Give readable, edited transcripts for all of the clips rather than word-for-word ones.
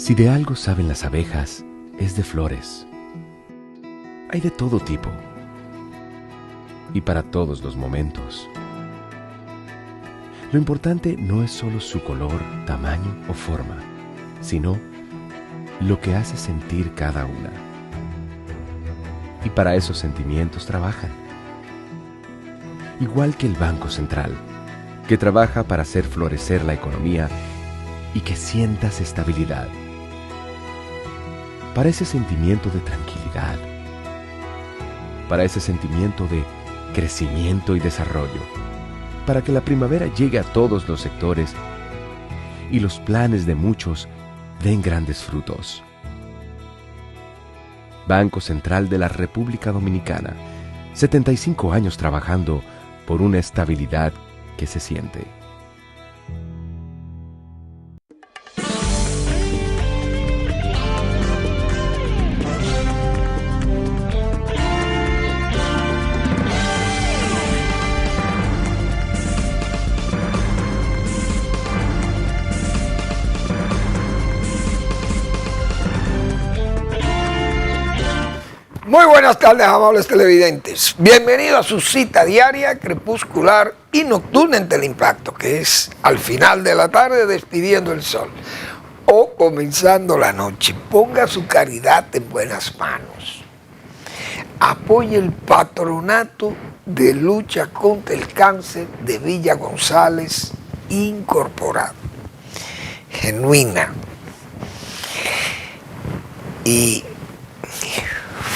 Si de algo saben las abejas, es de flores. Hay de todo tipo y para todos los momentos. Lo importante no es solo su color, tamaño o forma, sino lo que hace sentir cada una. Y para esos sentimientos trabajan. Igual que el Banco Central, que trabaja para hacer florecer la economía y que sientas estabilidad. Para ese sentimiento de tranquilidad. Para ese sentimiento de crecimiento y desarrollo. Para que la primavera llegue a todos los sectores y los planes de muchos den grandes frutos. Banco Central de la República Dominicana, 75 años trabajando por una estabilidad que se siente. Muy buenas tardes, amables televidentes. Bienvenidos a su cita diaria, crepuscular y nocturna en Teleimpacto, que es al final de la tarde despidiendo el sol o comenzando la noche. Ponga su caridad en buenas manos. Apoye el patronato de lucha contra el cáncer de Villa González Incorporado. Genuina y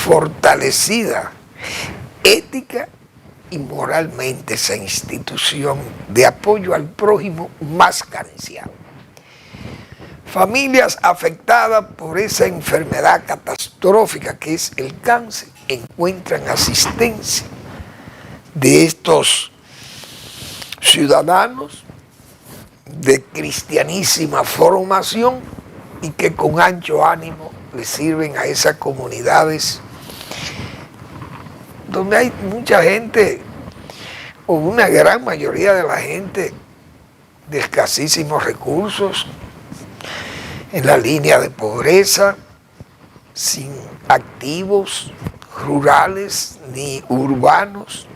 fortalecida ética y moralmente esa institución de apoyo al prójimo más carenciado. Familias afectadas por esa enfermedad catastrófica que es el cáncer encuentran asistencia de estos ciudadanos de cristianísima formación y que con ancho ánimo le sirven a esas comunidades donde hay mucha gente, o una gran mayoría de la gente, de escasísimos recursos, en la línea de pobreza, sin activos rurales ni urbanos.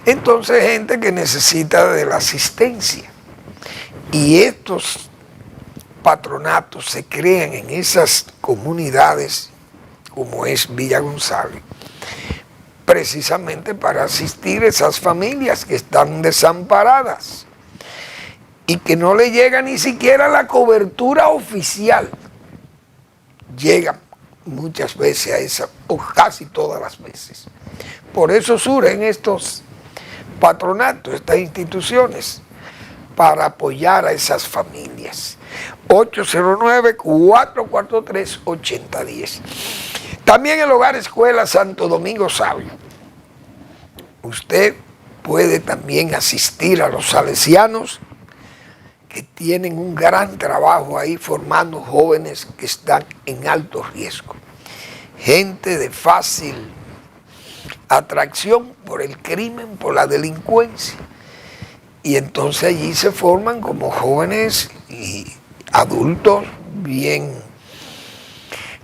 Entonces, gente que necesita de la asistencia. Y estos patronatos se crean en esas comunidades, como es Villa González, precisamente para asistir a esas familias que están desamparadas y que no le llega ni siquiera la cobertura oficial. Llegan muchas veces a esa, o casi todas las veces. Por eso surgen estos patronatos, estas instituciones, para apoyar a esas familias. 809-443-8010. También el Hogar Escuela Santo Domingo Sabio. Usted puede también asistir a los salesianos que tienen un gran trabajo ahí formando jóvenes que están en alto riesgo. Gente de fácil atracción por el crimen, por la delincuencia. Y entonces allí se forman como jóvenes y adultos bien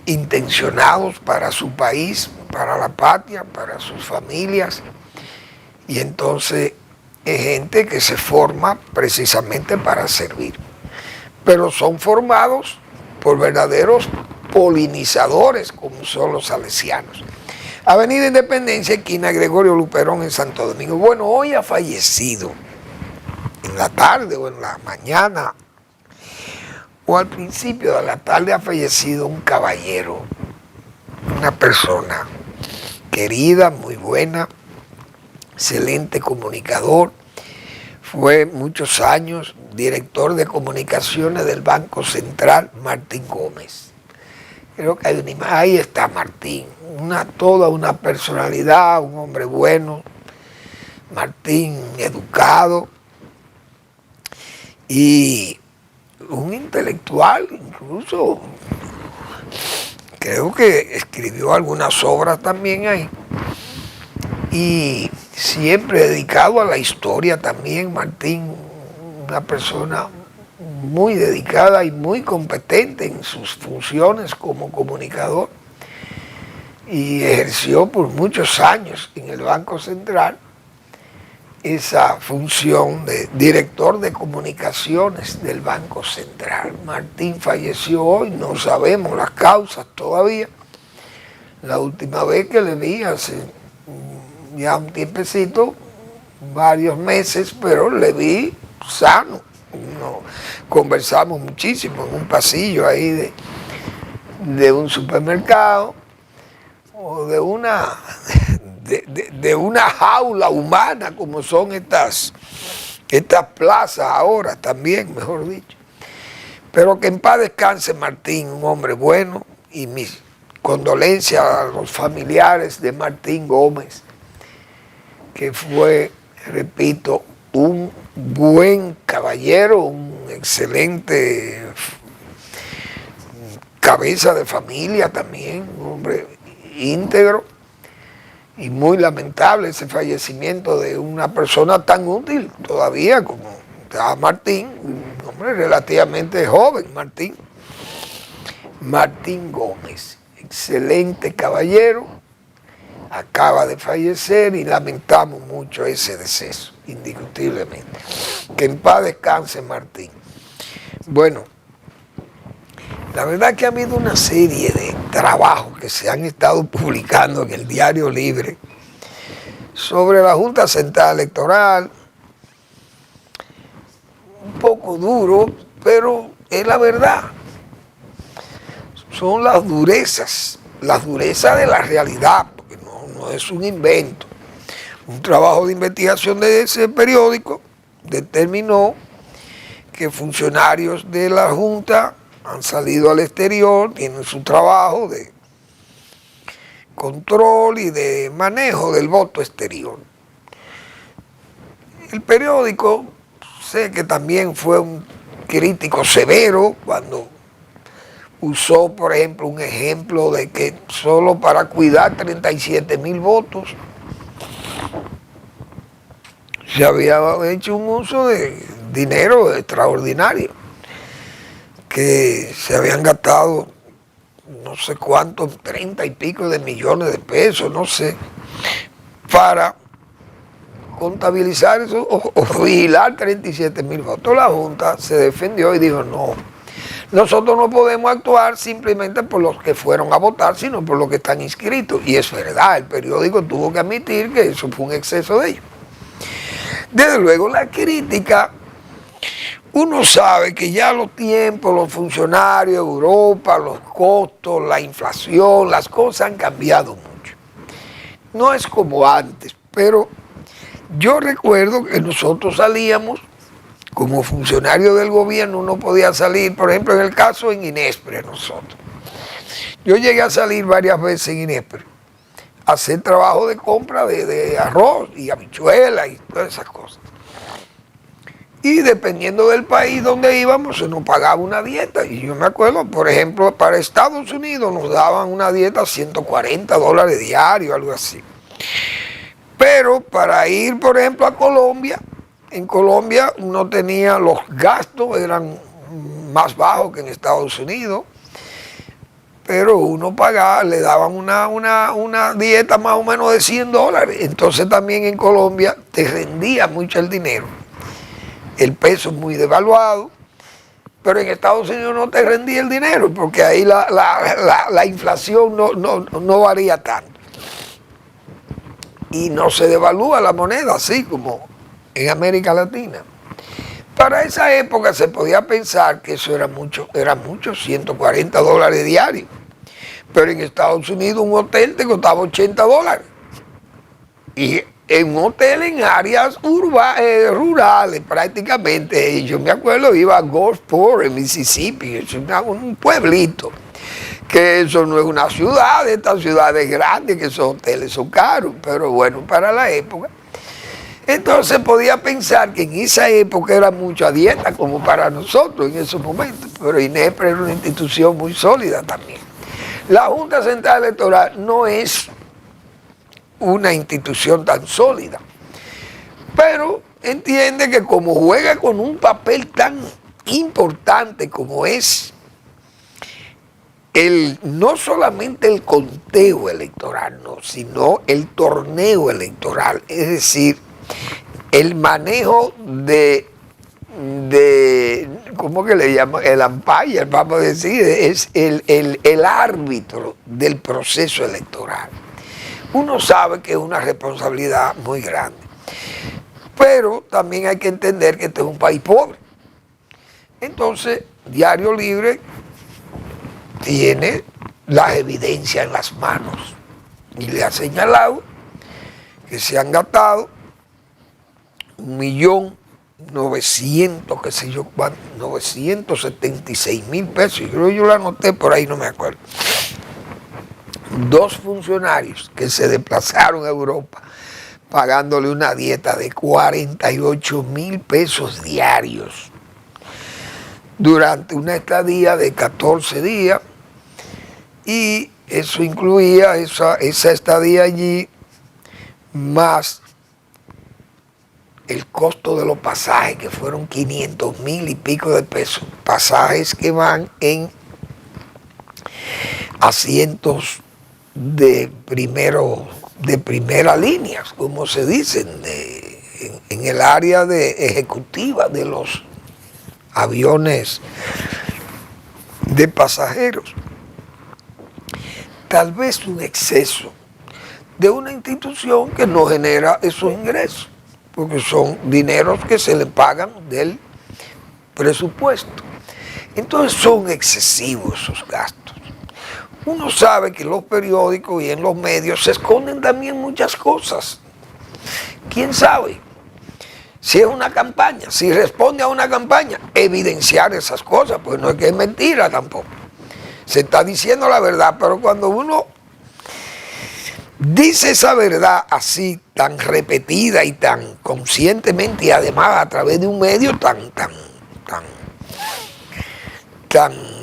intencionados para su país, para la patria, para sus familias. Y entonces es gente que se forma precisamente para servir. Pero son formados por verdaderos polinizadores, como son los salesianos. Avenida Independencia, esquina Gregorio Luperón en Santo Domingo. Bueno, hoy ha fallecido, en la tarde o en la mañana, o al principio de la tarde ha fallecido un caballero, una persona querida, muy buena, excelente comunicador, fue muchos años director de comunicaciones del Banco Central, Martín Gómez. Creo que hay una imagen, ahí está Martín, toda una personalidad, un hombre bueno, Martín educado y un intelectual, incluso creo que escribió algunas obras también ahí, y siempre dedicado a la historia también. Martín, una persona muy dedicada y muy competente en sus funciones como comunicador y ejerció por muchos años en el Banco Central esa función de director de comunicaciones del Banco Central. Martín falleció hoy, no sabemos las causas todavía. La última vez que le vi hace ya un tiempecito, varios meses, pero le vi sano. Conversamos muchísimo en un pasillo ahí de un supermercado o de una jaula humana como son estas plazas ahora también, mejor dicho. Pero que en paz descanse Martín, un hombre bueno, y mis condolencias a los familiares de Martín Gómez, que fue, repito, un buen caballero, un excelente cabeza de familia también, un hombre íntegro, y muy lamentable ese fallecimiento de una persona tan útil todavía como Martín, un hombre relativamente joven, Martín Gómez, excelente caballero, acaba de fallecer y lamentamos mucho ese deceso, indiscutiblemente. Que en paz descanse Martín. Bueno, la verdad que ha habido una serie de trabajos que se han estado publicando en el Diario Libre sobre la Junta Central Electoral, un poco duro, pero es la verdad. Son las durezas de la realidad, porque no es un invento. Un trabajo de investigación de ese periódico determinó que funcionarios de la Junta han salido al exterior, tienen su trabajo de control y de manejo del voto exterior. El periódico, sé que también fue un crítico severo cuando usó, por ejemplo, un ejemplo de que solo para cuidar 37,000 votos se había hecho un uso de dinero extraordinario, que se habían gastado no sé cuántos, 30 y pico de millones de pesos, no sé, para contabilizar eso o vigilar 37,000 votos. La Junta se defendió y dijo, no, nosotros no podemos actuar simplemente por los que fueron a votar, sino por los que están inscritos. Y es verdad, el periódico tuvo que admitir que eso fue un exceso de ellos. Desde luego la crítica, uno sabe que ya los tiempos, los funcionarios, Europa, los costos, la inflación, las cosas han cambiado mucho. No es como antes, pero yo recuerdo que nosotros salíamos, como funcionario del gobierno, uno podía salir, por ejemplo, en el caso en Inespre, nosotros. Yo llegué a salir varias veces en Inespre, a hacer trabajo de compra de arroz y habichuelas y todas esas cosas. Y dependiendo del país donde íbamos, se nos pagaba una dieta. Y yo me acuerdo, por ejemplo, para Estados Unidos nos daban una dieta $140 diario, algo así. Pero para ir, por ejemplo, a Colombia, en Colombia uno tenía, los gastos eran más bajos que en Estados Unidos, pero uno pagaba, le daban una dieta más o menos de $100. Entonces también en Colombia te rendía mucho el dinero. El peso es muy devaluado, pero en Estados Unidos no te rendía el dinero, porque ahí la inflación no varía tanto. Y no se devalúa la moneda, así como en América Latina. Para esa época se podía pensar que eso era mucho, $140 diarios. Pero en Estados Unidos un hotel te costaba $80. Y en un hotel en áreas rurales prácticamente. Yo me acuerdo, iba a Gulfport, en Mississippi, es un pueblito, que eso no es una ciudad, estas ciudades grandes, que esos hoteles son caros, pero bueno, para la época. Entonces podía pensar que en esa época era mucha dieta como para nosotros en esos momentos, pero Inespre era una institución muy sólida también. La Junta Central Electoral no es una institución tan sólida, pero entiende que como juega con un papel tan importante como es no solamente el conteo electoral, no, sino el torneo electoral, es decir, el manejo de ¿cómo que le llaman? El umpire, vamos a decir, es el árbitro del proceso electoral. Uno sabe que es una responsabilidad muy grande, pero también hay que entender que este es un país pobre. Entonces, Diario Libre tiene las evidencias en las manos y le ha señalado que se han gastado 1.900.000, qué sé yo cuánto, 976.000 pesos. Yo lo anoté por ahí, no me acuerdo. 2 funcionarios que se desplazaron a Europa pagándole una dieta de 48.000 pesos diarios durante una estadía de 14 días, y eso incluía esa estadía allí más el costo de los pasajes, que fueron 500.000 y pico de pesos, pasajes que van en asientos de primera línea, como se dicen, en el área ejecutiva de los aviones de pasajeros. Tal vez un exceso de una institución que no genera esos ingresos, porque son dineros que se le pagan del presupuesto. Entonces son excesivos esos gastos. Uno sabe que en los periódicos y en los medios se esconden también muchas cosas. ¿Quién sabe? Si es una campaña, si responde a una campaña, evidenciar esas cosas, pues no es que es mentira tampoco. Se está diciendo la verdad, pero cuando uno dice esa verdad así, tan repetida y tan conscientemente, y además a través de un medio tan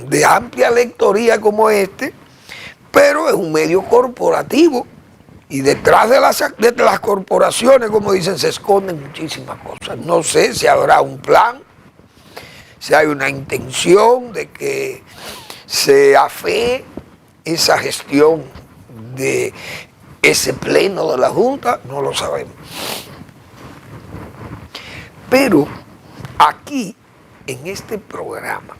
de amplia lectoría como este, pero es un medio corporativo, y detrás de las corporaciones, como dicen, se esconden muchísimas cosas. No sé si habrá un plan, si hay una intención de que se afee esa gestión de ese pleno de la Junta, no lo sabemos. Pero aquí, en este programa,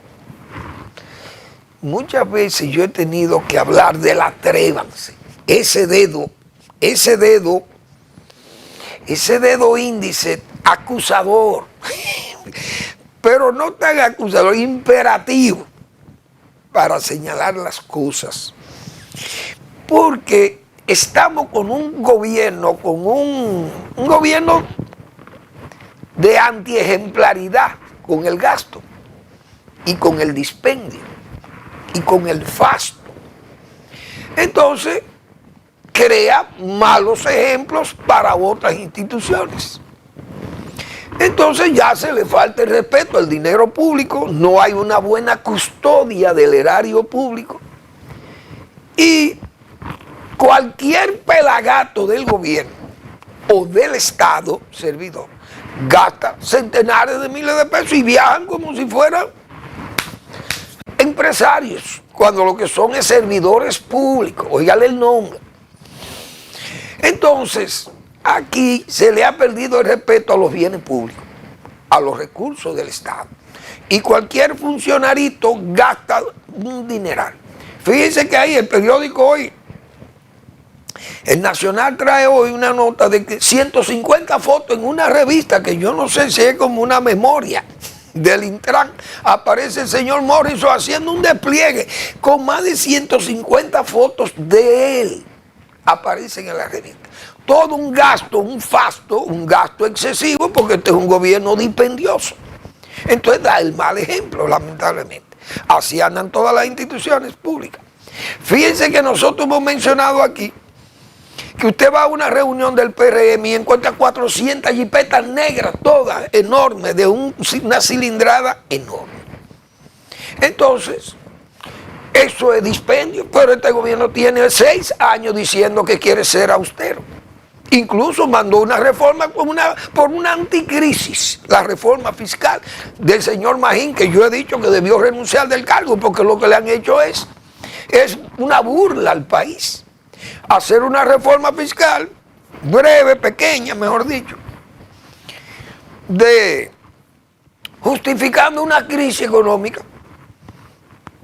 muchas veces yo he tenido que hablar del atrévanse, ese dedo índice acusador, pero no tan acusador, imperativo, para señalar las cosas. Porque estamos con un gobierno, un gobierno de antiejemplaridad con el gasto y con el dispendio y con el fasto. Entonces, crea malos ejemplos para otras instituciones. Entonces ya se le falta el respeto al dinero público, no hay una buena custodia del erario público, y cualquier pelagato del gobierno o del Estado servidor gasta centenares de miles de pesos y viajan como si fueran empresarios, cuando lo que son es servidores públicos, óigale el nombre. Entonces, aquí se le ha perdido el respeto a los bienes públicos, a los recursos del Estado. Y cualquier funcionarito gasta un dineral. Fíjense que ahí el periódico hoy, el Nacional, trae hoy una nota de que 150 fotos en una revista, que yo no sé si es como una memoria del Intran. Aparece el señor Morrison haciendo un despliegue con más de 150 fotos de él. Aparecen en la revista. Todo un gasto, un fasto, un gasto excesivo, porque este es un gobierno dispendioso. Entonces da el mal ejemplo, lamentablemente. Así andan todas las instituciones públicas. Fíjense que nosotros hemos mencionado aquí que usted va a una reunión del PRM y encuentra 400 jipetas negras, todas enormes, de una cilindrada enorme. Entonces, eso es dispendio, pero este gobierno tiene 6 años diciendo que quiere ser austero. Incluso mandó una reforma por una anticrisis, la reforma fiscal del señor Magín, que yo he dicho que debió renunciar del cargo porque lo que le han hecho es una burla al país. Hacer una reforma fiscal breve, pequeña, mejor dicho, justificando una crisis económica.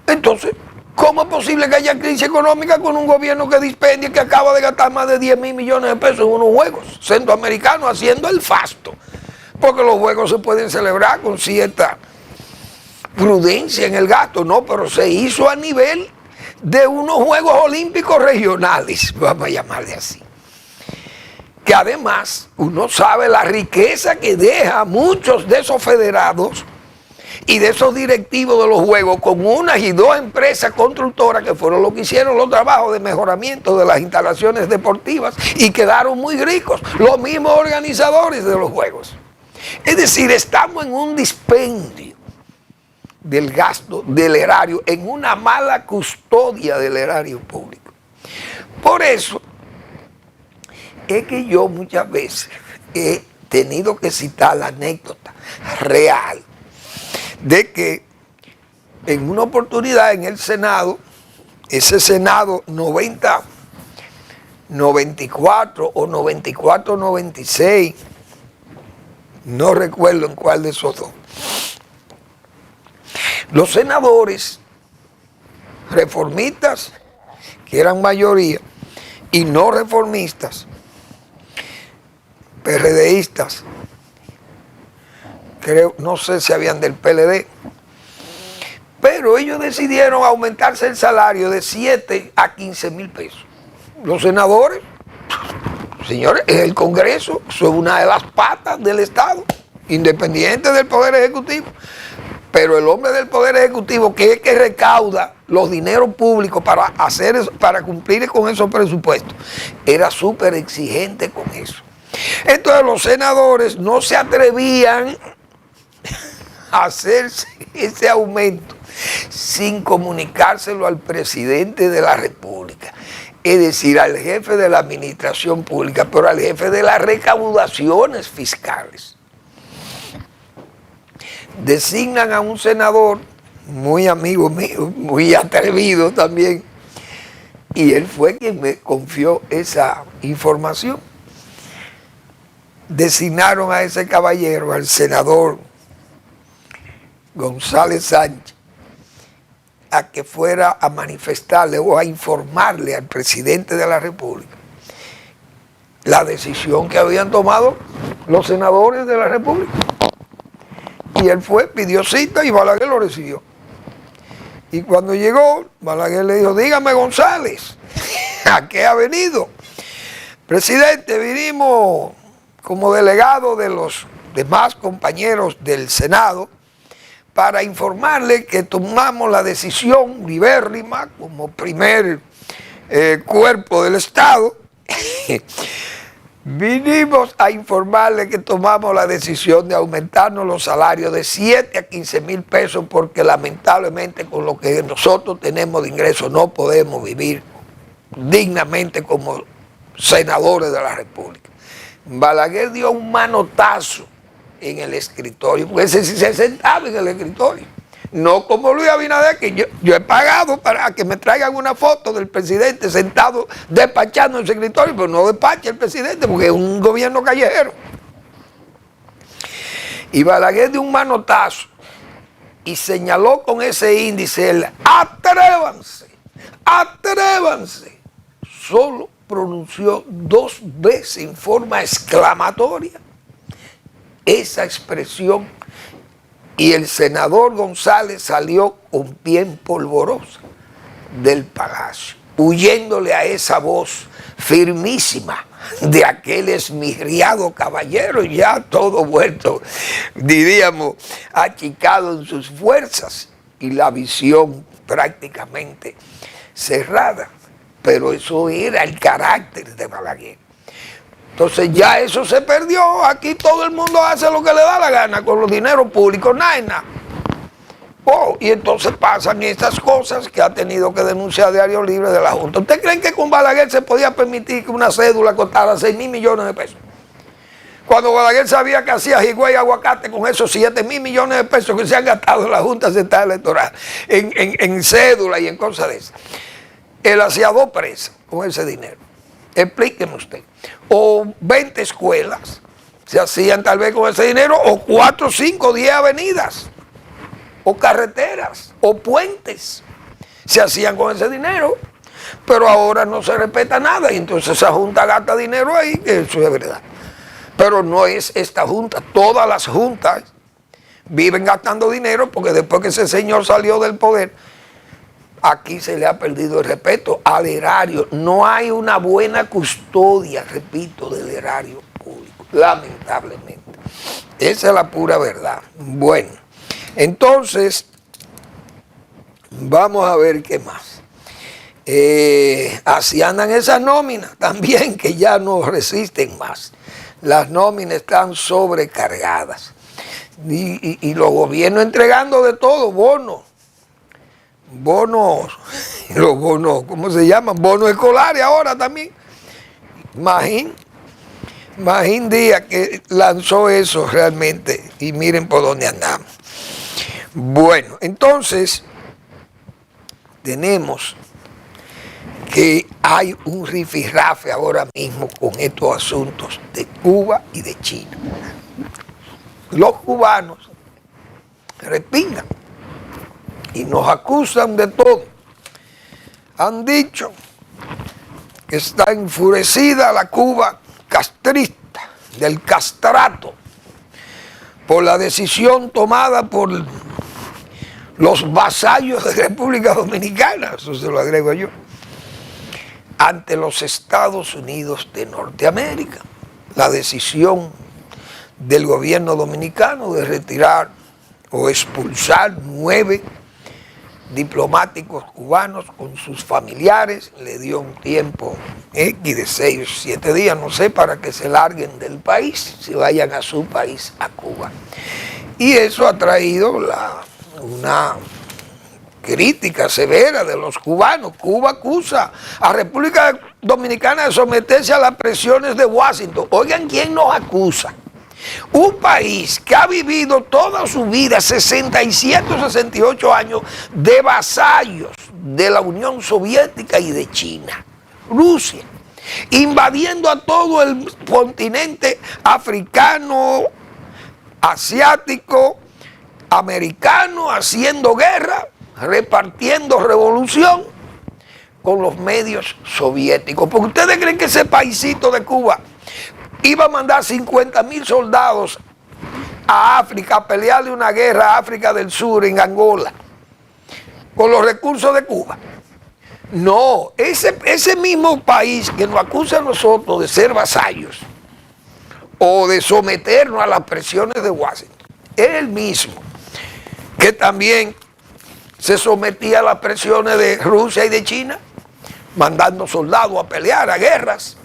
Entonces, ¿cómo es posible que haya crisis económica con un gobierno que dispendia, que acaba de gastar más de 10.000 millones de pesos en unos juegos centroamericanos haciendo el fasto? Porque los juegos se pueden celebrar con cierta prudencia en el gasto, no, pero se hizo a nivel de unos Juegos Olímpicos regionales, vamos a llamarle así. Que además uno sabe la riqueza que deja muchos de esos federados y de esos directivos de los juegos con unas y dos empresas constructoras que fueron los que hicieron los trabajos de mejoramiento de las instalaciones deportivas y quedaron muy ricos, los mismos organizadores de los juegos. Es decir, estamos en un dispendio del gasto del erario, en una mala custodia del erario público. Por eso es que yo muchas veces he tenido que citar la anécdota real de que en una oportunidad en el Senado, ese Senado 94 o 96, no recuerdo en cuál de esos dos, los senadores reformistas, que eran mayoría, y no reformistas, PRDistas, creo, no sé si habían del PLD, pero ellos decidieron aumentarse el salario de 7 a 15 mil pesos. Los senadores, señores, es el Congreso, eso es una de las patas del Estado, independiente del Poder Ejecutivo. Pero el hombre del Poder Ejecutivo, que es que recauda los dineros públicos para cumplir con esos presupuestos, era súper exigente con eso. Entonces los senadores no se atrevían a hacer ese aumento sin comunicárselo al presidente de la República, es decir, al jefe de la administración pública, pero al jefe de las recaudaciones fiscales. Designan a un senador, muy amigo mío, muy atrevido también, y él fue quien me confió esa información. Designaron a ese caballero, al senador González Sánchez, a que fuera a manifestarle o a informarle al presidente de la República la decisión que habían tomado los senadores de la República. Y él fue, pidió cita y Balaguer lo recibió. Y cuando llegó, Balaguer le dijo: dígame, González, ¿a qué ha venido? Presidente, vinimos como delegado de los demás compañeros del Senado para informarle que tomamos la decisión libérrima como primer cuerpo del Estado. Vinimos a informarle que tomamos la decisión de aumentarnos los salarios de 7 a 15 mil pesos porque lamentablemente con lo que nosotros tenemos de ingresos no podemos vivir dignamente como senadores de la República. Balaguer dio un manotazo en el escritorio, porque ese sí se sentaba en el escritorio. No como Luis Abinader, que yo he pagado para que me traigan una foto del presidente sentado despachando en el escritorio, pero no despacha el presidente porque es un gobierno callejero. Y Balaguer dio un manotazo y señaló con ese índice: atrévanse, atrévanse. Solo pronunció 2 veces en forma exclamatoria esa expresión. Y el senador González salió con piel polvorosa del palacio, huyéndole a esa voz firmísima de aquel esmirriado caballero, ya todo vuelto, diríamos, achicado en sus fuerzas y la visión prácticamente cerrada. Pero eso era el carácter de Balaguer. Entonces ya eso se perdió. Aquí todo el mundo hace lo que le da la gana con los dineros públicos, nada. Oh, y entonces pasan estas cosas que ha tenido que denunciar Diario Libre de la Junta. ¿Usted cree que con Balaguer se podía permitir que una cédula costara 6.000 millones de pesos? Cuando Balaguer sabía que hacía jigüey y aguacate con esos 7.000 millones de pesos que se han gastado en la Junta Central Electoral, en cédula y en cosas de esas. Él hacía 2 presas con ese dinero. Explíqueme usted. O 20 escuelas se hacían tal vez con ese dinero, o 4, 5, 10 avenidas, o carreteras, o puentes, se hacían con ese dinero, pero ahora no se respeta nada y entonces esa junta gasta dinero ahí, que eso es verdad. Pero no es esta junta, todas las juntas viven gastando dinero porque después que ese señor salió del poder, aquí se le ha perdido el respeto al erario. No hay una buena custodia, repito, del erario público, lamentablemente. Esa es la pura verdad. Bueno, entonces, vamos a ver qué más. Así andan esas nóminas también, que ya no resisten más. Las nóminas están sobrecargadas. Y los gobiernos entregando de todo, bonos, los bonos, ¿cómo se llaman? Bonos escolares ahora también. Magín Díaz que lanzó eso realmente, y miren por dónde andamos. Bueno, entonces tenemos que hay un rifirrafe ahora mismo con estos asuntos de Cuba y de China. Los cubanos respingan y nos acusan de todo. Han dicho que está enfurecida la Cuba castrista, del castrato, por la decisión tomada por los vasallos de República Dominicana, eso se lo agrego yo, ante los Estados Unidos de Norteamérica. La decisión del gobierno dominicano de retirar o expulsar 9 diplomáticos cubanos con sus familiares, le dio un tiempo X de 6 o 7 días, no sé, para que se larguen del país, se vayan a su país, a Cuba. Y eso ha traído una crítica severa de los cubanos. Cuba acusa a República Dominicana de someterse a las presiones de Washington. Oigan, ¿quién nos acusa? Un país que ha vivido toda su vida, 67 o 68 años, de vasallos de la Unión Soviética y de China, Rusia, invadiendo a todo el continente africano, asiático, americano, haciendo guerra, repartiendo revolución con los medios soviéticos. Porque ustedes creen que ese paisito de Cuba iba a mandar 50.000 soldados a África a pelearle una guerra a África del Sur, en Angola, con los recursos de Cuba. No, ese mismo país que nos acusa a nosotros de ser vasallos o de someternos a las presiones de Washington, es el mismo que también se sometía a las presiones de Rusia y de China, mandando soldados a pelear a guerras,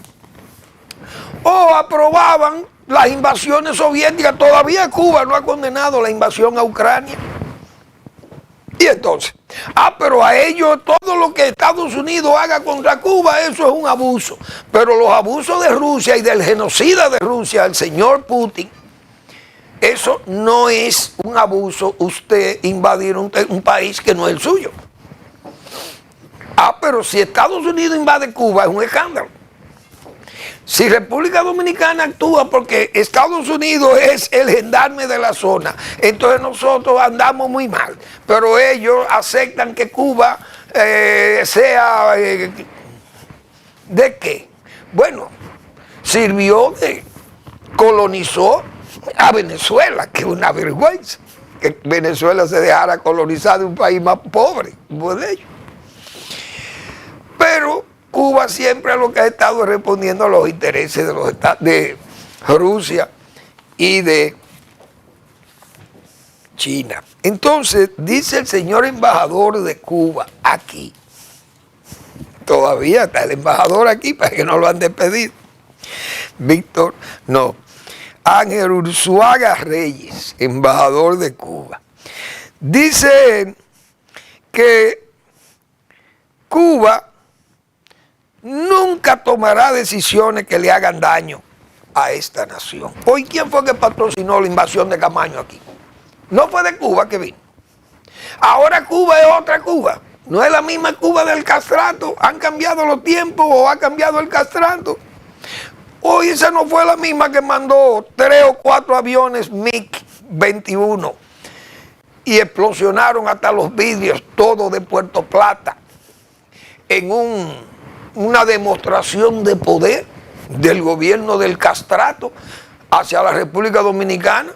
o aprobaban las invasiones soviéticas. Todavía Cuba no ha condenado la invasión a Ucrania. Y entonces, pero a ellos todo lo que Estados Unidos haga contra Cuba, eso es un abuso. Pero los abusos de Rusia y del genocida de Rusia, el señor Putin, eso no es un abuso, usted invadir un país que no es el suyo. Pero si Estados Unidos invade Cuba es un escándalo. Si República Dominicana actúa porque Estados Unidos es el gendarme de la zona, entonces nosotros andamos muy mal. Pero ellos aceptan que Cuba sea... ¿de qué? Bueno, colonizó a Venezuela, que es una vergüenza que Venezuela se dejara colonizar de un país más pobre como de ellos. Pero Cuba siempre lo que ha estado es respondiendo a los intereses de Rusia y de China. Entonces, dice el señor embajador de Cuba aquí, todavía está el embajador aquí para que no lo han despedido, Ángel Urzuaga Reyes, embajador de Cuba, Dice que Cuba nunca tomará decisiones que le hagan daño a esta nación. Hoy, ¿quién fue que patrocinó la invasión de Camaño aquí? No fue de Cuba que vino. Ahora Cuba es otra Cuba. No es la misma Cuba del castrato. Han cambiado los tiempos o ha cambiado el castrato. Hoy esa no fue la misma que mandó 3 o 4 aviones MiG-21 y explosionaron hasta los vidrios, todo de Puerto Plata, en una demostración de poder del gobierno del castrato hacia la República Dominicana.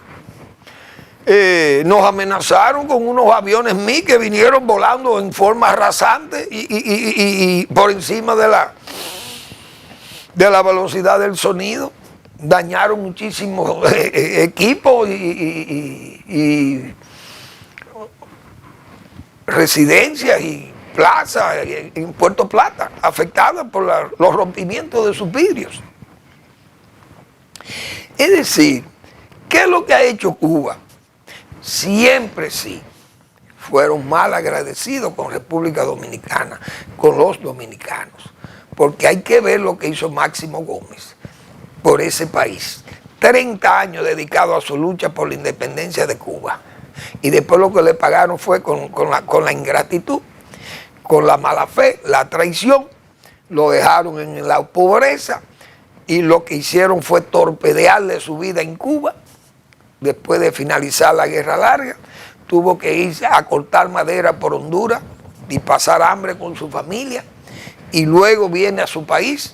Nos amenazaron con unos aviones MiG que vinieron volando en forma rasante y por encima de la velocidad del sonido. Dañaron muchísimos equipos y residencias y plazas en Puerto Plata, afectadas por los rompimientos de sus vidrios. Es decir, ¿qué es lo que ha hecho Cuba? Siempre sí, fueron mal agradecidos con República Dominicana, con los dominicanos, porque hay que ver lo que hizo Máximo Gómez por ese país. 30 años dedicados a su lucha por la independencia de Cuba. Y después lo que le pagaron fue con la ingratitud, con la mala fe, la traición. Lo dejaron en la pobreza y lo que hicieron fue torpedearle su vida en Cuba. Después de finalizar la guerra larga, tuvo que irse a cortar madera por Honduras y pasar hambre con su familia. Y luego viene a su país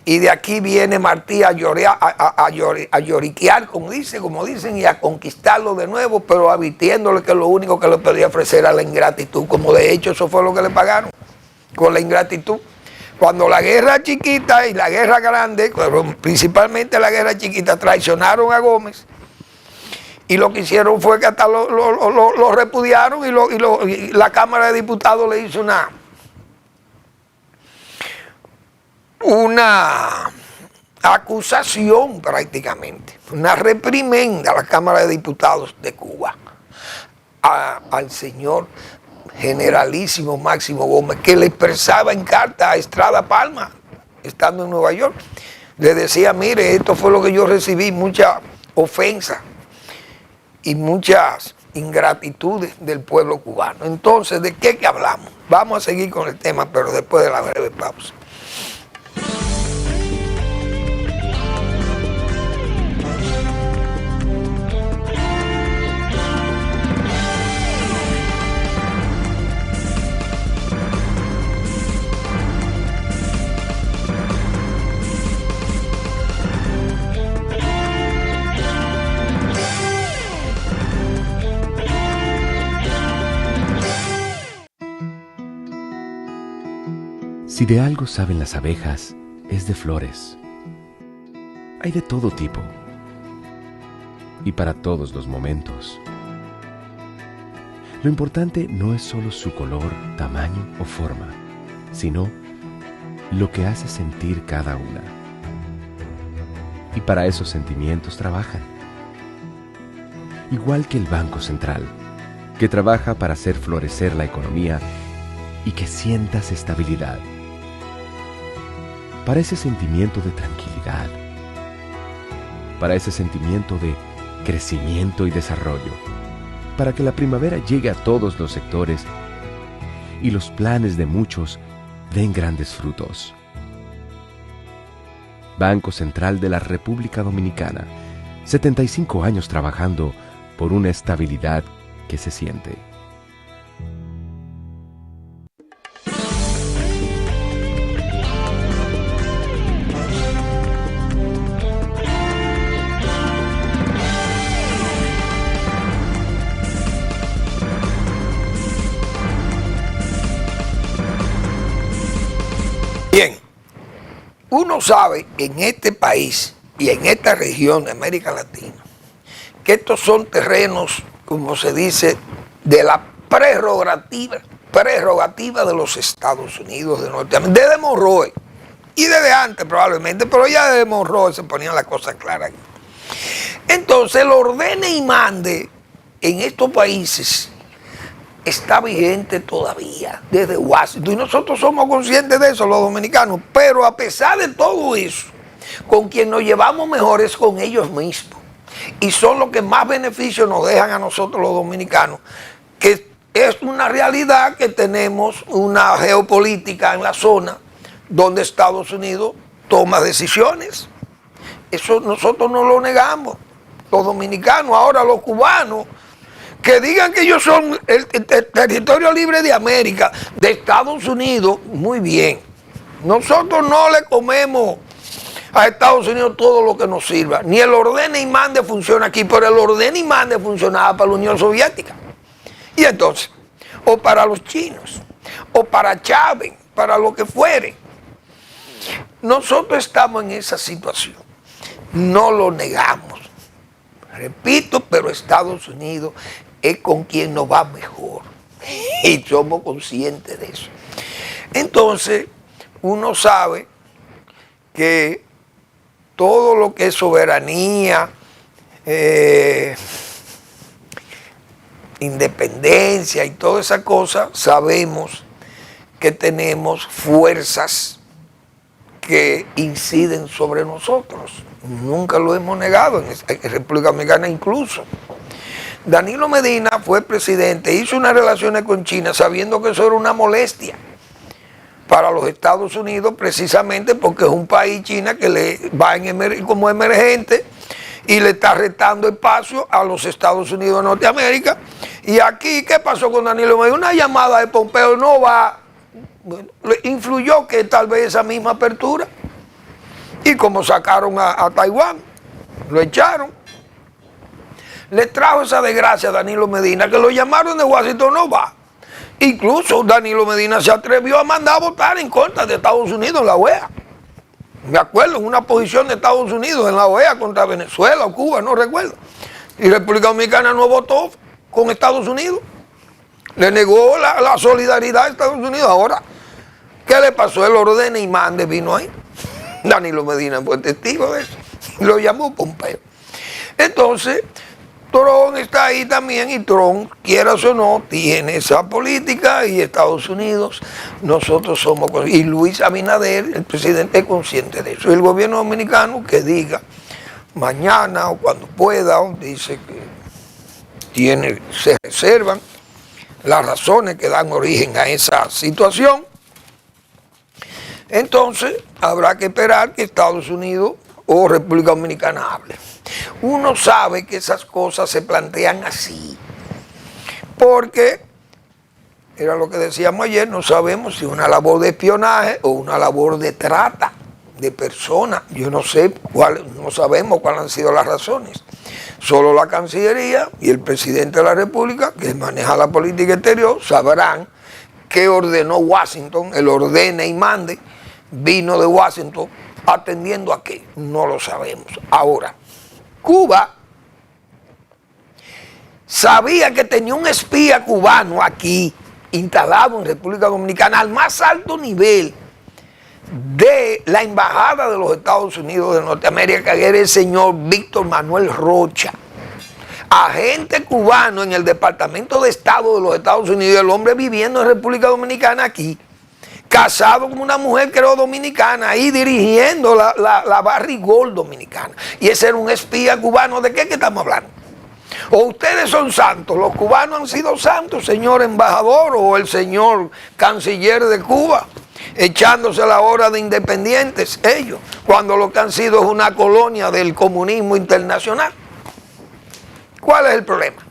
y de aquí viene Martí a lloriquear, como dicen, y a conquistarlo de nuevo, pero advirtiéndole que lo único que le podía ofrecer era la ingratitud, como de hecho eso fue lo que le pagaron, con la ingratitud. Cuando la guerra chiquita y la guerra grande, pero principalmente la guerra chiquita, traicionaron a Gómez, y lo que hicieron fue que hasta lo repudiaron y la Cámara de Diputados le hizo una acusación prácticamente, una reprimenda a la Cámara de Diputados de Cuba, al señor generalísimo Máximo Gómez, que le expresaba en carta a Estrada Palma, estando en Nueva York, le decía, mire, esto fue lo que yo recibí, mucha ofensa y muchas ingratitudes del pueblo cubano. Entonces, ¿de qué que hablamos? Vamos a seguir con el tema, pero después de la breve pausa. Si de algo saben las abejas, es de flores. Hay de todo tipo y para todos los momentos. Lo importante no es solo su color, tamaño o forma, sino lo que hace sentir cada una. Y para esos sentimientos trabajan. Igual que el Banco Central, que trabaja para hacer florecer la economía y que sientas estabilidad. Para ese sentimiento de tranquilidad, para ese sentimiento de crecimiento y desarrollo, para que la primavera llegue a todos los sectores y los planes de muchos den grandes frutos. Banco Central de la República Dominicana, 75 años trabajando por una estabilidad que se siente. Bien, uno sabe en este país y en esta región de América Latina que estos son terrenos, como se dice, de la prerrogativa de los Estados Unidos de Norteamérica, desde Monroe y desde antes probablemente, pero ya desde Monroe se ponían las cosas claras aquí. Entonces el ordene y mande en estos países está vigente todavía desde Washington y nosotros somos conscientes de eso, los dominicanos, pero a pesar de todo eso, con quien nos llevamos mejor es con ellos mismos y son los que más beneficios nos dejan a nosotros los dominicanos, que es una realidad que tenemos una geopolítica en la zona donde Estados Unidos toma decisiones. Eso nosotros no lo negamos, los dominicanos. Ahora los cubanos que digan que ellos son el territorio libre de América, de Estados Unidos, muy bien. Nosotros no le comemos a Estados Unidos todo lo que nos sirva. Ni el ordene y mande funciona aquí, pero el ordene y mande funcionaba para la Unión Soviética. Y entonces, o para los chinos, o para Chávez, para lo que fuere. Nosotros estamos en esa situación. No lo negamos. Repito, pero Estados Unidos es con quien nos va mejor. Y somos conscientes de eso. Entonces, uno sabe que todo lo que es soberanía, independencia y toda esa cosa, sabemos que tenemos fuerzas que inciden sobre nosotros. Nunca lo hemos negado, en República Dominicana incluso. Danilo Medina fue presidente, hizo unas relaciones con China sabiendo que eso era una molestia para los Estados Unidos, precisamente porque es un país, China, que le va como emergente y le está retando espacio a los Estados Unidos de Norteamérica. Y aquí, ¿qué pasó con Danilo Medina? Una llamada de Pompeo, no va. Bueno, influyó que tal vez esa misma apertura. Y como sacaron a Taiwán, lo echaron. Le trajo esa desgracia a Danilo Medina, que lo llamaron de Washington, no va. Incluso Danilo Medina se atrevió a mandar a votar en contra de Estados Unidos en la OEA. Me acuerdo, en una posición de Estados Unidos en la OEA contra Venezuela o Cuba, no recuerdo. Y República Dominicana no votó con Estados Unidos. Le negó la solidaridad a Estados Unidos. Ahora, ¿qué le pasó? El ordene y mande vino ahí. Danilo Medina fue testigo de eso. Lo llamó Pompeo. Entonces, Trump está ahí también y Trump, quieras o no, tiene esa política y Estados Unidos, nosotros somos, y Luis Abinader, el presidente, es consciente de eso. El gobierno dominicano que diga mañana o cuando pueda, dice que se reservan las razones que dan origen a esa situación. Entonces, habrá que esperar que Estados Unidos o República Dominicana hable. Uno sabe que esas cosas se plantean así, porque, era lo que decíamos ayer, no sabemos si es una labor de espionaje o una labor de trata de personas. Yo no sé no sabemos cuáles han sido las razones. Solo la Cancillería y el presidente de la República, que maneja la política exterior, sabrán qué ordenó Washington, el ordene y mande, vino de Washington, atendiendo a qué, no lo sabemos. Ahora, Cuba sabía que tenía un espía cubano aquí, instalado en República Dominicana, al más alto nivel de la embajada de los Estados Unidos de Norteamérica, que era el señor Víctor Manuel Rocha, agente cubano en el Departamento de Estado de los Estados Unidos, el hombre viviendo en República Dominicana aquí, casado con una mujer que era dominicana, ahí dirigiendo la Barrigol dominicana. Y ese era un espía cubano. ¿De qué estamos hablando? O ustedes son santos, los cubanos han sido santos, señor embajador o el señor canciller de Cuba, echándose la hora de independientes ellos, cuando lo que han sido es una colonia del comunismo internacional. ¿Cuál es el problema?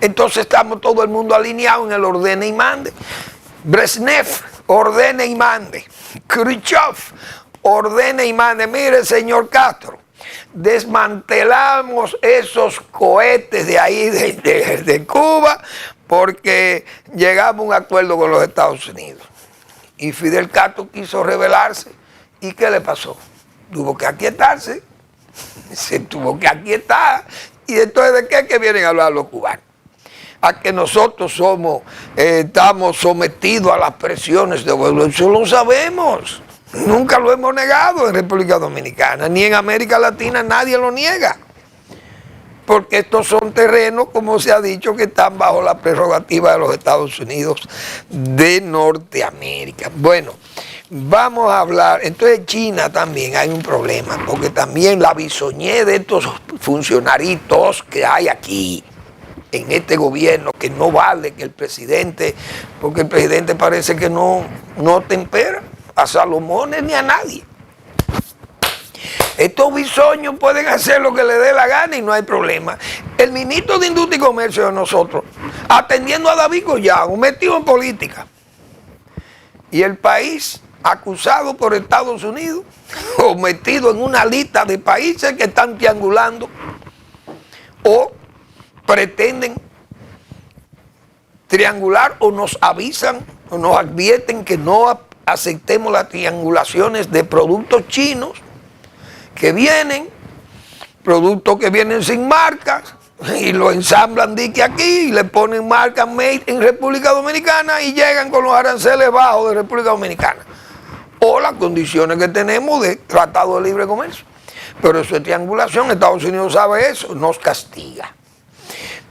Entonces estamos todo el mundo alineado en el ordene y mande. Brezhnev, ordene y mande. Khrushchev, ordene y mande. Mire, señor Castro, desmantelamos esos cohetes de ahí, de Cuba, porque llegamos a un acuerdo con los Estados Unidos. Y Fidel Castro quiso rebelarse. ¿Y qué le pasó? Tuvo que aquietarse. Se tuvo que aquietar. ¿Y entonces de qué que vienen a hablar los cubanos? A que nosotros estamos sometidos a las presiones de vuelo. Eso lo sabemos. Nunca lo hemos negado en República Dominicana. Ni en América Latina nadie lo niega. porque estos son terrenos, como se ha dicho, que están bajo la prerrogativa de los Estados Unidos de Norteamérica. Bueno, vamos a hablar, entonces China también hay un problema, porque también la bisoñez de estos funcionarios que hay aquí, en este gobierno, que no vale que el presidente, porque el presidente parece que no tempera a Salomones ni a nadie. Estos bisoños pueden hacer lo que les dé la gana y no hay problema. El ministro de Industria y Comercio de nosotros, atendiendo a David Collado, metido en política, y el país acusado por Estados Unidos, o metido en una lista de países que están triangulando, o pretenden triangular, o nos avisan, o nos advierten que no aceptemos las triangulaciones de productos chinos, que vienen, productos que vienen sin marcas, y lo ensamblan de aquí, y le ponen marca made en República Dominicana, y llegan con los aranceles bajos de República Dominicana, o las condiciones que tenemos de Tratado de Libre Comercio. Pero eso es triangulación, Estados Unidos sabe eso, nos castiga.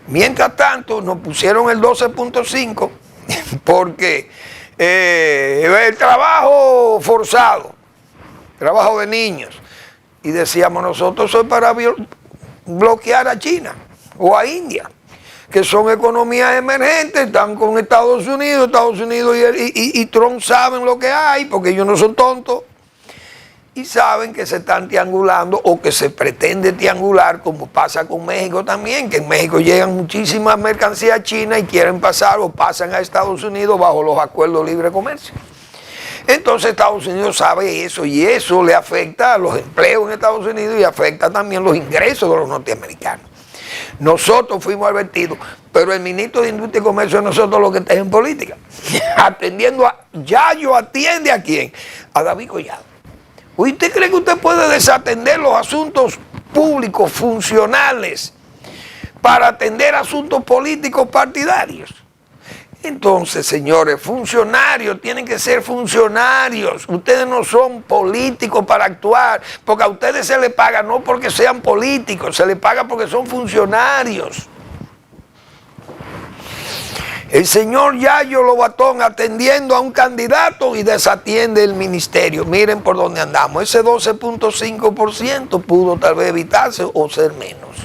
Mientras tanto, nos pusieron el 12.5, porque el trabajo forzado, trabajo de niños, y decíamos nosotros, eso es para bloquear a China o a India, que son economías emergentes, están con Estados Unidos y Trump saben lo que hay, porque ellos no son tontos, y saben que se están triangulando o que se pretende triangular, como pasa con México también, que en México llegan muchísimas mercancías chinas y quieren pasar o pasan a Estados Unidos bajo los acuerdos de libre comercio. Entonces Estados Unidos sabe eso, y eso le afecta a los empleos en Estados Unidos y afecta también los ingresos de los norteamericanos. Nosotros fuimos advertidos, pero el ministro de Industria y Comercio de nosotros lo que está en política, atendiendo a Yayo, atiende a quién, a David Collado. ¿Usted cree que usted puede desatender los asuntos públicos funcionales para atender asuntos políticos partidarios? Entonces, señores, funcionarios tienen que ser funcionarios. Ustedes no son políticos para actuar, porque a ustedes se les paga no porque sean políticos, se les paga porque son funcionarios. El señor Yayo Lobatón atendiendo a un candidato y desatiende el ministerio. Miren por dónde andamos. Ese 12.5% pudo tal vez evitarse o ser menos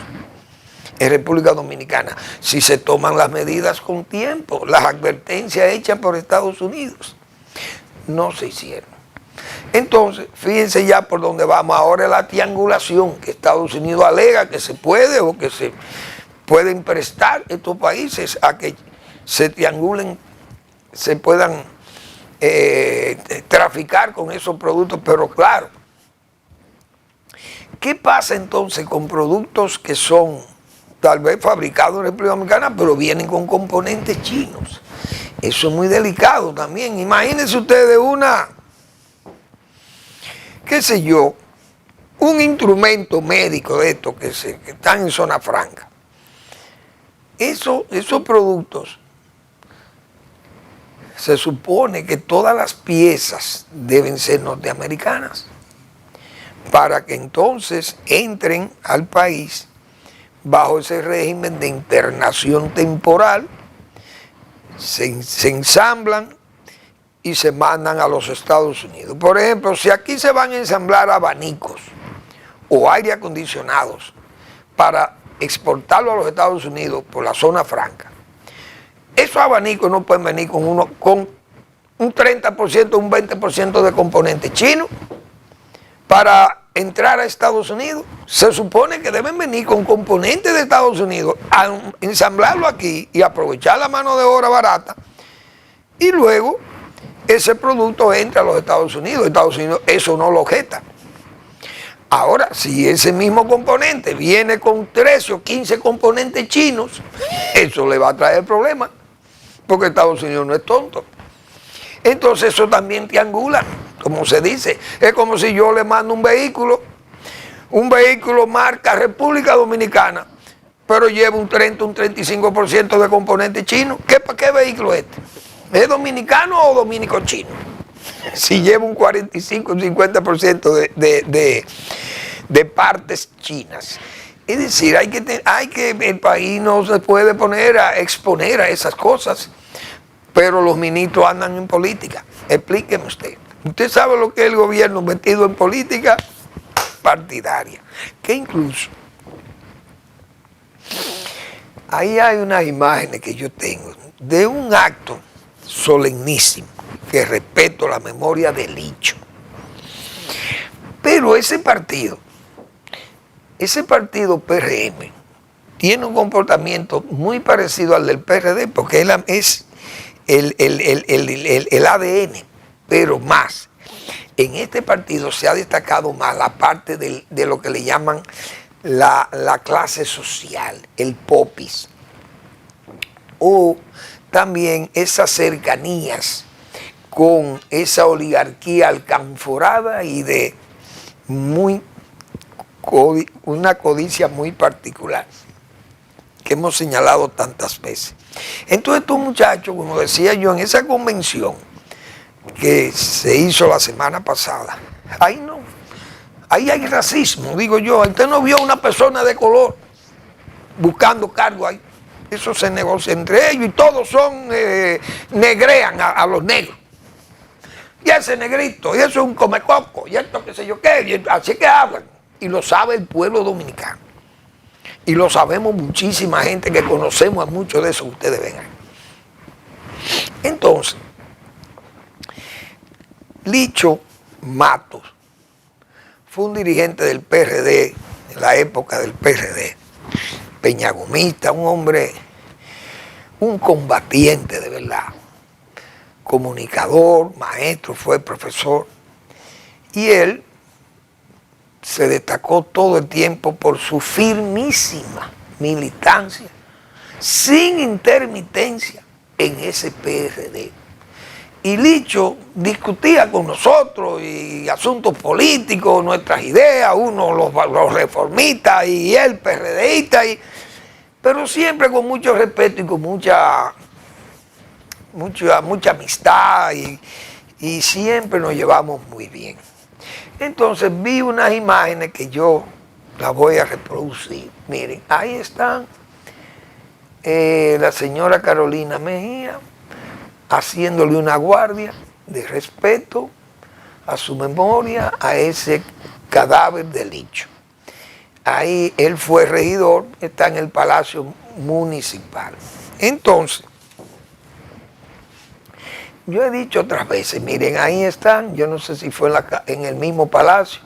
en República Dominicana, si se toman las medidas con tiempo. Las advertencias hechas por Estados Unidos no se hicieron. Entonces, fíjense ya por dónde vamos. Ahora la triangulación que Estados Unidos alega que se puede o que se pueden prestar estos países a que se triangulen, se puedan traficar con esos productos. Pero claro, ¿qué pasa entonces con productos que son tal vez fabricados en República Dominicana, pero vienen con componentes chinos? Eso es muy delicado también. Imagínense ustedes qué sé yo, un instrumento médico de estos que están en zona franca. Esos productos, se supone que todas las piezas deben ser norteamericanas, para que entonces entren al país bajo ese régimen de internación temporal, se ensamblan y se mandan a los Estados Unidos. Por ejemplo, si aquí se van a ensamblar abanicos o aire acondicionados para exportarlo a los Estados Unidos por la zona franca, esos abanicos no pueden venir con un 30%, un 20% de componentes chinos para entrar a Estados Unidos. Se supone que deben venir con componentes de Estados Unidos, a ensamblarlo aquí y aprovechar la mano de obra barata, y luego ese producto entra a los Estados Unidos. Estados Unidos eso no lo objeta. Ahora, si ese mismo componente viene con 13 o 15 componentes chinos, eso le va a traer problemas, porque Estados Unidos no es tonto. Entonces eso también triangula, como se dice. Es como si yo le mando un vehículo marca República Dominicana, pero lleva un 30, un 35% de componentes chinos. ¿Qué vehículo es este? ¿Es dominicano o dominico-chino? Si lleva un 45, un 50% de partes chinas. Es decir, el país no se puede poner a exponer a esas cosas, pero los ministros andan en política. Explíqueme usted. Usted sabe lo que es el gobierno metido en política partidaria, que incluso ahí hay unas imágenes que yo tengo de un acto solemnísimo que respeto la memoria de Licho. Pero ese partido PRM, tiene un comportamiento muy parecido al del PRD, porque es el ADN, pero más. En este partido se ha destacado más la parte de lo que le llaman la clase social, el popis, o también esas cercanías con esa oligarquía alcanforada y de una codicia muy particular que hemos señalado tantas veces. Entonces estos muchachos, como decía yo, en esa convención que se hizo la semana pasada, ahí hay racismo, digo yo. Usted no vio una persona de color buscando cargo ahí. Eso se negocia entre ellos y todos negrean a los negros. Y ese negrito, y eso es un comecoco, y esto qué sé yo qué, y así que hablan. Y lo sabe el pueblo dominicano. Y lo sabemos muchísima gente que conocemos a muchos de esos que ustedes ven ahí. Entonces, Licho Matos fue un dirigente del PRD, en la época del PRD, peñagomista, un hombre, un combatiente de verdad, comunicador, maestro, fue profesor, y él se destacó todo el tiempo por su firmísima militancia, sin intermitencia, en ese PRD. Y Licho discutía con nosotros y asuntos políticos, nuestras ideas, uno los reformistas y él PRDista, pero siempre con mucho respeto y con mucha amistad y siempre nos llevamos muy bien. Entonces vi unas imágenes que yo las voy a reproducir. Miren, ahí están la señora Carolina Mejía haciéndole una guardia de respeto a su memoria, a ese cadáver de Licho. Ahí él fue regidor, está en el Palacio Municipal. Entonces, yo he dicho otras veces, miren, ahí están, yo no sé si fue en el mismo palacio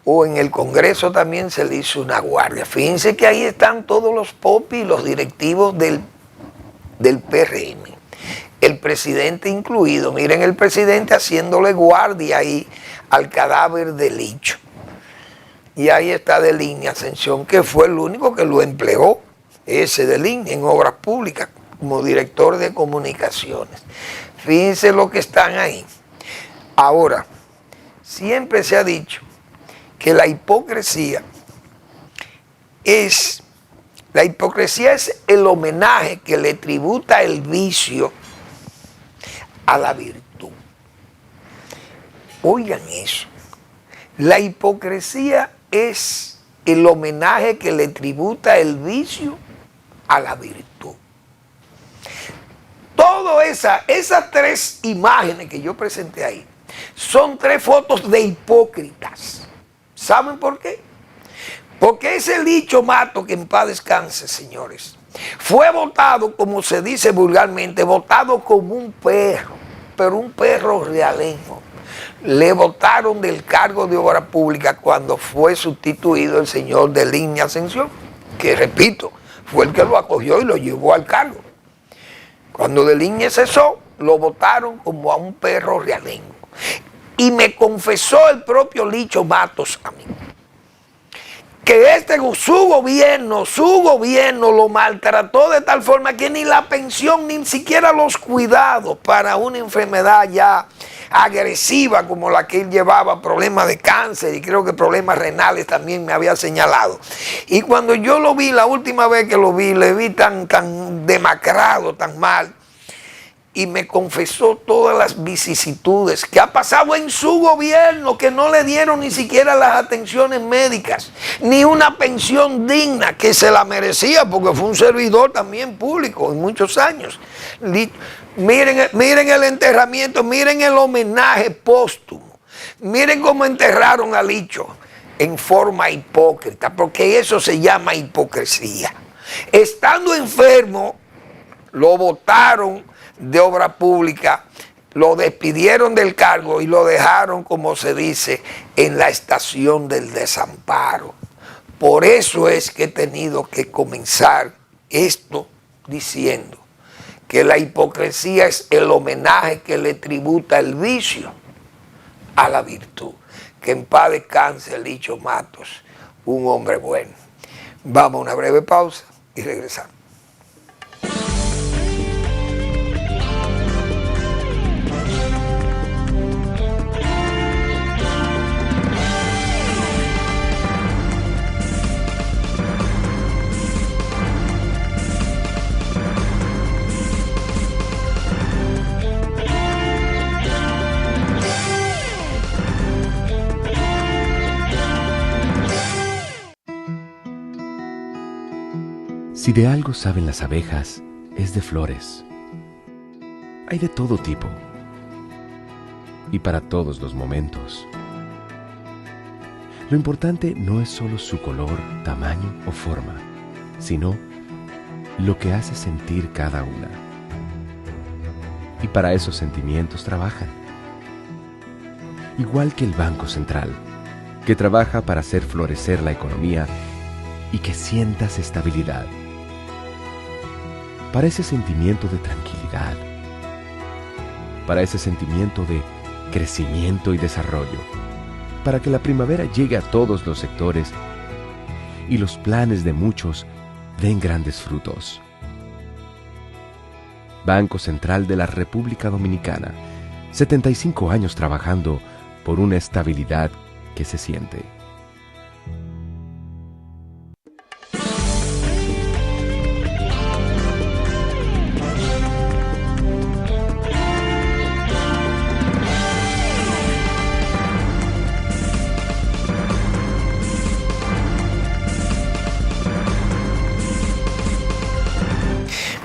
o en el Congreso también se le hizo una guardia. Fíjense que ahí están todos los popis, los directivos del PRM, el presidente incluido. Miren el presidente haciéndole guardia ahí al cadáver de Licho. Y ahí está Deligne Ascensión, que fue el único que lo empleó, ese Deligne, en obras públicas, como director de comunicaciones. Fíjense lo que están ahí. Ahora, siempre se ha dicho que la hipocresía es el homenaje que le tributa el vicio a la virtud. Oigan eso. La hipocresía es el homenaje que le tributa el vicio a la virtud. Todas esas tres imágenes que yo presenté ahí son tres fotos de hipócritas. ¿Saben por qué? Porque ese Licho Matos, que en paz descanse, señores, fue votado, como se dice vulgarmente, votado como un perro, pero un perro realengo. Le votaron del cargo de obra pública cuando fue sustituido el señor Deligne Ascensión, que repito, fue el que lo acogió y lo llevó al cargo. Cuando Deligne cesó, lo votaron como a un perro realengo. Y me confesó el propio Licho Matos a mí, que su gobierno lo maltrató de tal forma que ni la pensión, ni siquiera los cuidados para una enfermedad ya agresiva como la que él llevaba, problemas de cáncer y creo que problemas renales también me había señalado. Y cuando yo lo vi, la última vez que lo vi, le vi tan demacrado, tan mal. y me confesó todas las vicisitudes que ha pasado en su gobierno, que no le dieron ni siquiera las atenciones médicas, ni una pensión digna, que se la merecía porque fue un servidor también público en muchos años. Miren el enterramiento, miren el homenaje póstumo, miren cómo enterraron a Licho en forma hipócrita, porque eso se llama hipocresía. Estando enfermo, lo botaron de obra pública, lo despidieron del cargo y lo dejaron, como se dice, en la estación del desamparo. Por eso es que he tenido que comenzar esto diciendo que la hipocresía es el homenaje que le tributa el vicio a la virtud. Que en paz descanse Licho Matos, un hombre bueno. Vamos a una breve pausa y regresamos. Si de algo saben las abejas, es de flores. Hay de todo tipo y para todos los momentos. Lo importante no es solo su color, tamaño o forma, sino lo que hace sentir cada una. Y para esos sentimientos trabajan. Igual que el Banco Central, que trabaja para hacer florecer la economía y que sientas estabilidad. Para ese sentimiento de tranquilidad, para ese sentimiento de crecimiento y desarrollo, para que la primavera llegue a todos los sectores y los planes de muchos den grandes frutos. Banco Central de la República Dominicana, 75 años trabajando por una estabilidad que se siente.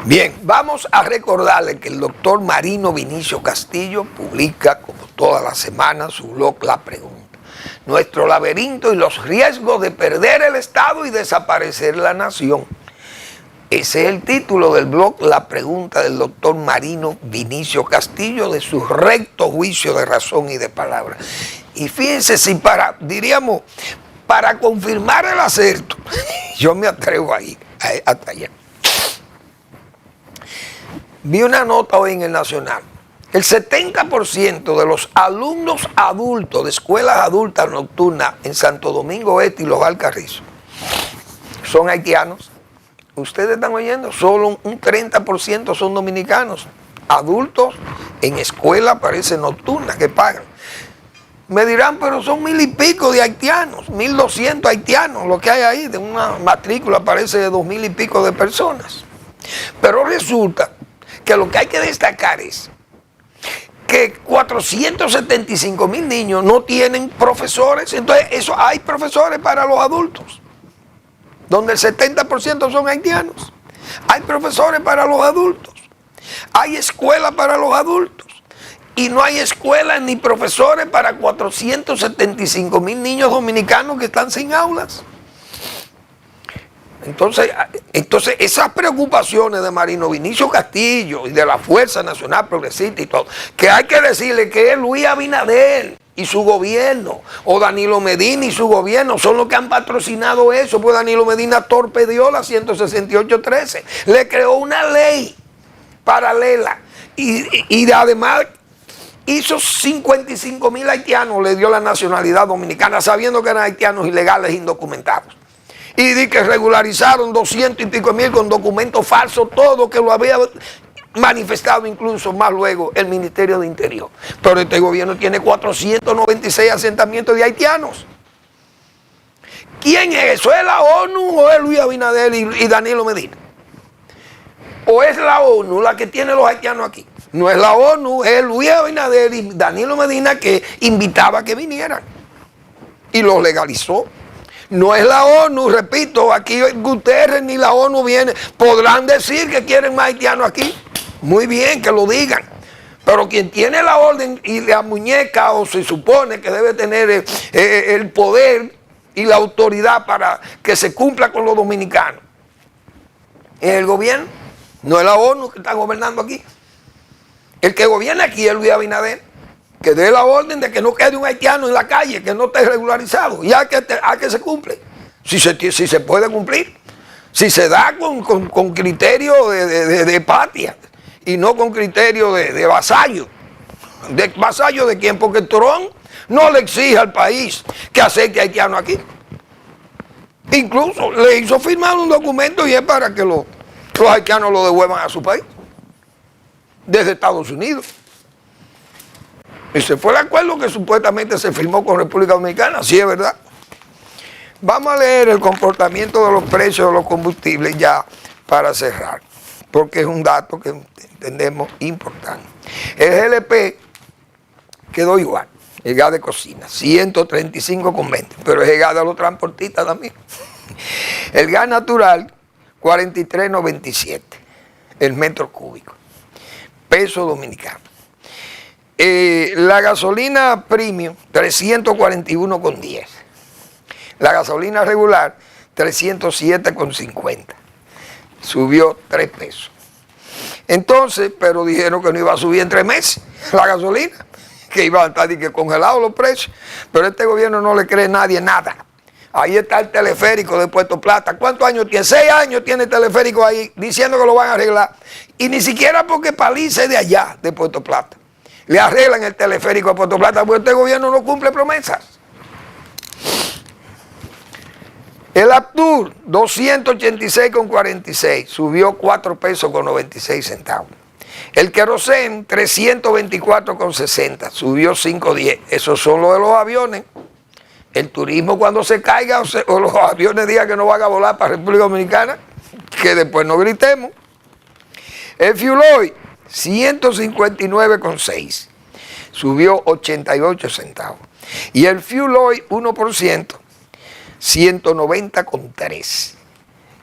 Bien, vamos a recordarle que el doctor Marino Vinicio Castillo publica, como todas las semanas, su blog La Pregunta. Nuestro laberinto y los riesgos de perder el Estado y desaparecer la nación. Ese es el título del blog La Pregunta del doctor Marino Vinicio Castillo, de su recto juicio de razón y de palabra. Y fíjense si para confirmar el acerto, yo me atrevo a ir hasta allá. Vi una nota hoy en el Nacional. El 70% de los alumnos adultos de escuelas adultas nocturnas en Santo Domingo Este y Los Alcarrizos son haitianos. Ustedes están oyendo, solo un 30% son dominicanos. Adultos en escuela, parece nocturnas, que pagan. Me dirán, pero son 1000 y pico de haitianos, 1200 haitianos, lo que hay ahí, de una matrícula parece de 2000 y pico de personas. Pero resulta que lo que hay que destacar es que 475.000 niños no tienen profesores. Entonces, hay profesores para los adultos, donde el 70% son haitianos. Hay profesores para los adultos. Hay escuela para los adultos. Y no hay escuelas ni profesores para 475.000 niños dominicanos que están sin aulas. Entonces esas preocupaciones de Marino Vinicio Castillo y de la Fuerza Nacional Progresista y todo, que hay que decirle que es Luis Abinader y su gobierno, o Danilo Medina y su gobierno, son los que han patrocinado eso, pues Danilo Medina torpedeó la 168.13, le creó una ley paralela y además hizo 55.000 haitianos, le dio la nacionalidad dominicana, sabiendo que eran haitianos ilegales, indocumentados. Y di que regularizaron 200 y pico mil con documentos falsos, todo que lo había manifestado incluso más luego el Ministerio de Interior. Pero este gobierno tiene 496 asentamientos de haitianos. ¿Quién es eso? ¿Es la ONU o es Luis Abinader y Danilo Medina? ¿O es la ONU la que tiene los haitianos aquí? No es la ONU, es Luis Abinader y Danilo Medina que invitaba a que vinieran. Y lo legalizó. No es la ONU, repito, aquí Guterres ni la ONU viene. Podrán decir que quieren más haitianos aquí. Muy bien, que lo digan. Pero quien tiene la orden y la muñeca, o se supone que debe tener el poder y la autoridad para que se cumpla con los dominicanos, es el gobierno. No es la ONU que está gobernando aquí. El que gobierna aquí es Luis Abinader, que dé la orden de que no quede un haitiano en la calle, que no esté regularizado, y a que se cumple. Si se puede cumplir, si se da con criterio de patria y no con criterio de vasallo. ¿De vasallo de quién? Porque Trump no le exige al país que acepte haitianos aquí. Incluso le hizo firmar un documento y es para que los haitianos lo devuelvan a su país, desde Estados Unidos. Ese fue el acuerdo que supuestamente se firmó con República Dominicana, sí es verdad. Vamos a leer el comportamiento de los precios de los combustibles ya para cerrar, porque es un dato que entendemos importante. El GLP quedó igual, el gas de cocina, 135,20, pero es el gas de los transportistas también. El gas natural, 43,97, el metro cúbico, peso dominicano. La gasolina premium, 341,10. La gasolina regular, 307,50. Subió 3 pesos. Entonces, pero dijeron que no iba a subir en 3 meses la gasolina, que iban a estar congelados los precios. Pero este gobierno no le cree a nadie nada. Ahí está el teleférico de Puerto Plata. ¿Cuántos años tiene? 6 años tiene el teleférico ahí, diciendo que lo van a arreglar. Y ni siquiera porque Paliza es de allá, de Puerto Plata, le arreglan el teleférico a Puerto Plata, porque este gobierno no cumple promesas. El Aptur, 286,46, subió 4 pesos con 96 centavos. El querosén, 324,60, subió 5,10. Esos son los de los aviones. El turismo cuando se caiga o los aviones digan que no van a volar para República Dominicana, que después no gritemos. El fuel oil, 159,6, subió 88 centavos. Y el fuel oil 1%, 190,3.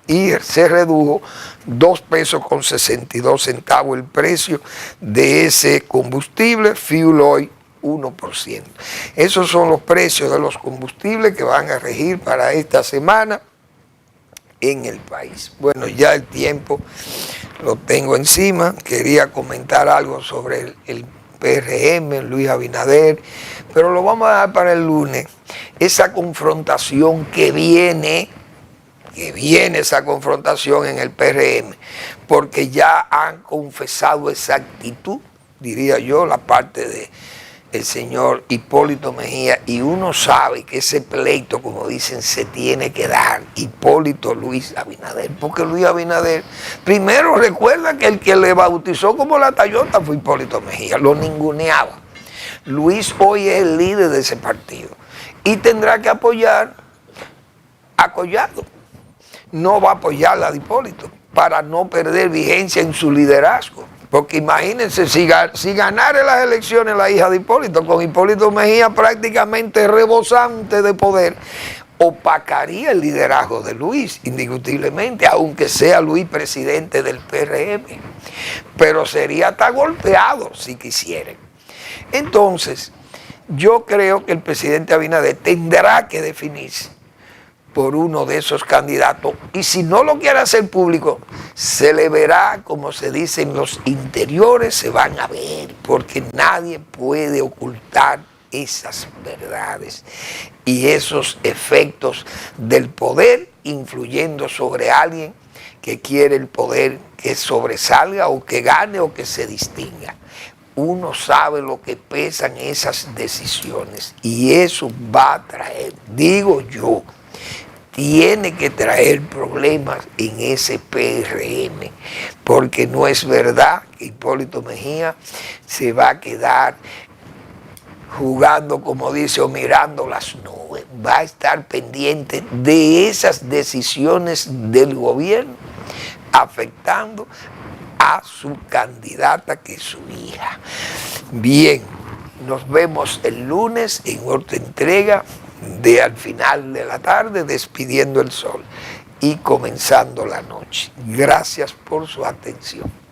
Y se redujo 2 pesos con 62 centavos el precio de ese combustible, fuel oil 1%. Esos son los precios de los combustibles que van a regir para esta semana en el país. Bueno, ya el tiempo lo tengo encima. Quería comentar algo sobre el PRM, Luis Abinader, pero lo vamos a dejar para el lunes. Esa confrontación que viene esa confrontación en el PRM, porque ya han confesado esa actitud, diría yo, la parte de el señor Hipólito Mejía, y uno sabe que ese pleito, como dicen, se tiene que dar, Hipólito Luis Abinader, porque Luis Abinader, primero recuerda que el que le bautizó como la Tayota fue Hipólito Mejía, lo ninguneaba. Luis hoy es el líder de ese partido y tendrá que apoyar a Collado, no va a apoyar a Hipólito para no perder vigencia en su liderazgo. Porque imagínense, si ganara las elecciones la hija de Hipólito, con Hipólito Mejía prácticamente rebosante de poder, opacaría el liderazgo de Luis, indiscutiblemente, aunque sea Luis presidente del PRM. Pero sería hasta golpeado si quisieren. Entonces, yo creo que el presidente Abinader tendrá que definirse por uno de esos candidatos, y si no lo quiere hacer público, se le verá, como se dice, en los interiores se van a ver, porque nadie puede ocultar esas verdades y esos efectos del poder influyendo sobre alguien que quiere el poder que sobresalga o que gane o que se distinga. Uno sabe lo que pesan esas decisiones y eso va a traer, digo yo, tiene que traer problemas en ese PRM, porque no es verdad que Hipólito Mejía se va a quedar jugando, como dice, o mirando las nubes. Va a estar pendiente de esas decisiones del gobierno, afectando a su candidata, que es su hija. Bien, nos vemos el lunes en otra entrega de Al Final de la Tarde, despidiendo el sol y comenzando la noche. Gracias por su atención.